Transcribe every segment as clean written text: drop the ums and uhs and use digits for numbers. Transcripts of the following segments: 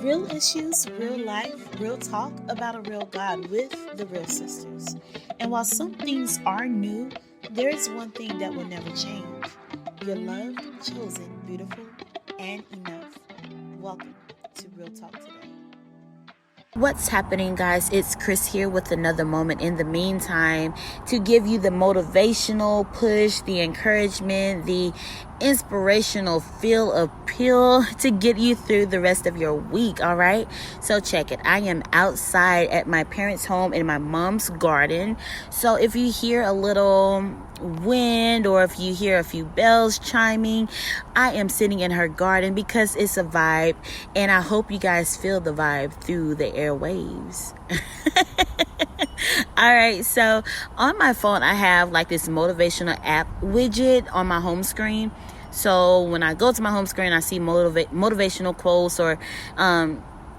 Real issues, real life, real talk about a real God with the real sisters. And while some things are new, there is one thing that will never change. You're loved, chosen, beautiful, and enough. Welcome to Real Talk Today. What's happening, guys? It's Kris here with another moment in the meantime to give you the motivational push, the encouragement, the inspirational feel appeal to get you through the rest of your week. All right, so check it. I am outside at my parents' home in my mom's garden. So if you hear a little wind or if you hear a few bells chiming, I am sitting in her garden because it's a vibe, and I hope you guys feel the vibe through the airwaves. All right, so on my phone I have like this motivational app widget on my home screen. So when I go to my home screen, I see motivational quotes or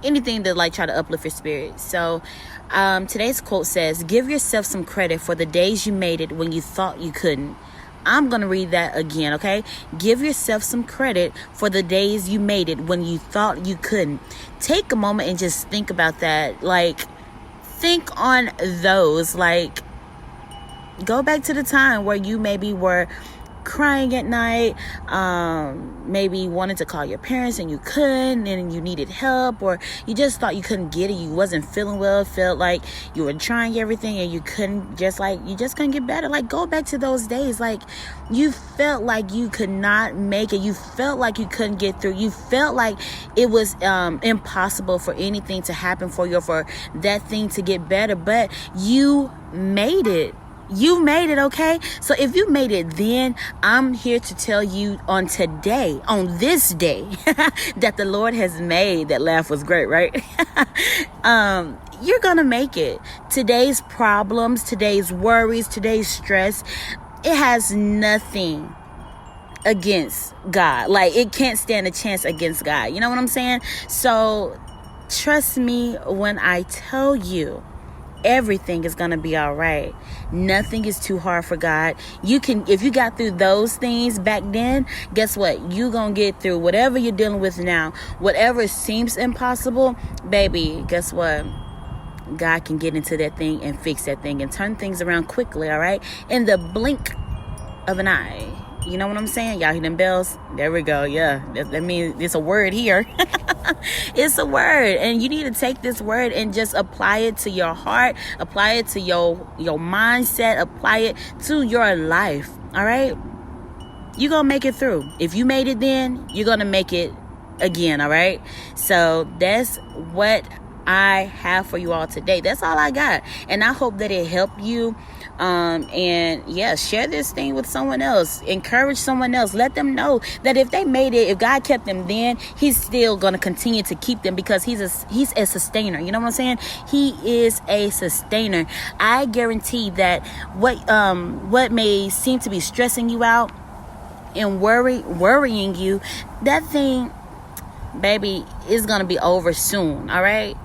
anything to like try to uplift your spirit. So today's quote says, "Give yourself some credit for the days you made it when you thought you couldn't." I'm going to read that again, okay? Give yourself some credit for the days you made it when you thought you couldn't. Take a moment and just think about that. Like, think on those. Like, go back to the time where you maybe were crying at night, maybe wanted to call your parents and you couldn't, and you needed help, or you just thought you couldn't get it, you wasn't feeling well, felt like you were trying everything and you just couldn't get better. Like, go back to those days. Like, you felt like you could not make it, you felt like you couldn't get through, you felt like it was impossible for anything to happen for you or for that thing to get better, but you made it. You made it, okay? So if you made it then, I'm here to tell you on this day, that the Lord has made. That laugh was great, right? You're gonna make it. Today's problems, today's worries, today's stress, it has nothing against God. Like, it can't stand a chance against God. You know what I'm saying? So trust me when I tell you, everything is going to be all right. Nothing is too hard for God. If you got through those things back then, guess what? You going to get through whatever you're dealing with now. Whatever seems impossible, baby, guess what? God can get into that thing and fix that thing and turn things around quickly, all right? In the blink of an eye. You know what I'm saying? Y'all hear them bells? There we go. Yeah, that means it's a word here. It's a word, and you need to take this word and just apply it to your heart, apply it to your mindset, apply it to your life. All right, you're gonna make it through. If you made it then, you're gonna make it again. All right, so that's what I have for you all today. That's all I got, and I hope that it helped you. And yeah, share this thing with someone else. Encourage someone else. Let them know that if they made it, if God kept them then, He's still going to continue to keep them, because He's a sustainer. You know what I'm saying? He is a sustainer. I guarantee that what may seem to be stressing you out and worrying you, that thing, baby, is going to be over soon. All right?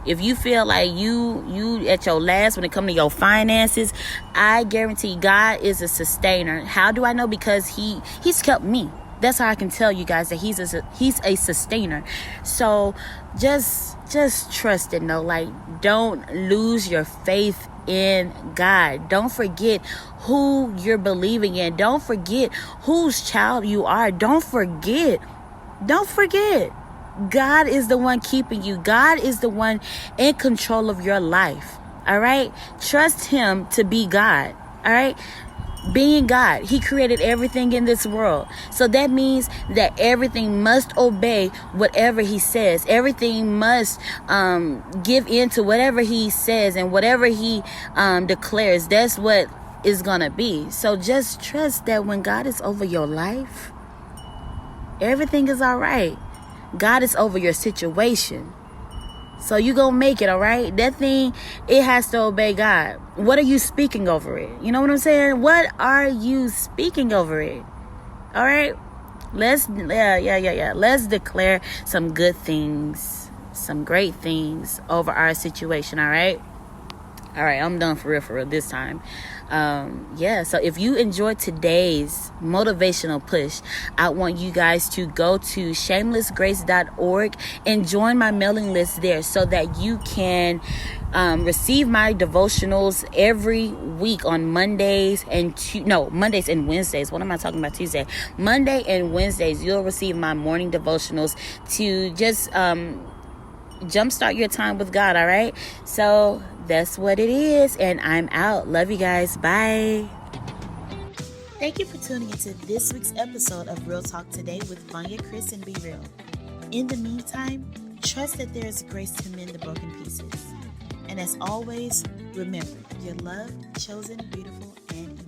If you feel like you at your last when it comes to your finances, I guarantee God is a sustainer. How do I know? Because He's kept me. That's how I can tell you guys that He's a sustainer. So just trust it. No, like, don't lose your faith in God. Don't forget who you're believing in. Don't forget whose child you are. Don't forget. God is the one keeping you. God is the one in control of your life. All right? Trust Him to be God. All right? Being God, He created everything in this world. So that means that everything must obey whatever He says. Everything must give in to whatever He says, and whatever He declares. That's what is going to be. So just trust that when God is over your life, everything is all right. God is over your situation. So you gonna make it, all right? That thing, it has to obey God. What are you speaking over it? You know what I'm saying? What are you speaking over it? All right? Let's declare some good things, some great things over our situation, all right? All right, I'm done for real this time. Yeah, so if you enjoyed today's motivational push, I want you guys to go to shamelessgrace.org and join my mailing list there so that you can receive my devotionals every week on Mondays and Wednesdays. What am I talking about? Tuesday, Monday and Wednesdays. You'll receive my morning devotionals to just jumpstart your time with God. All right, so that's what it is, and I'm out. Love you guys. Bye. Thank you for tuning into this week's episode of Real Talk Today with Vanya, Kris, and Be Real. In the meantime, trust that there is grace to mend the broken pieces. And as always, remember, you're loved, chosen, beautiful, and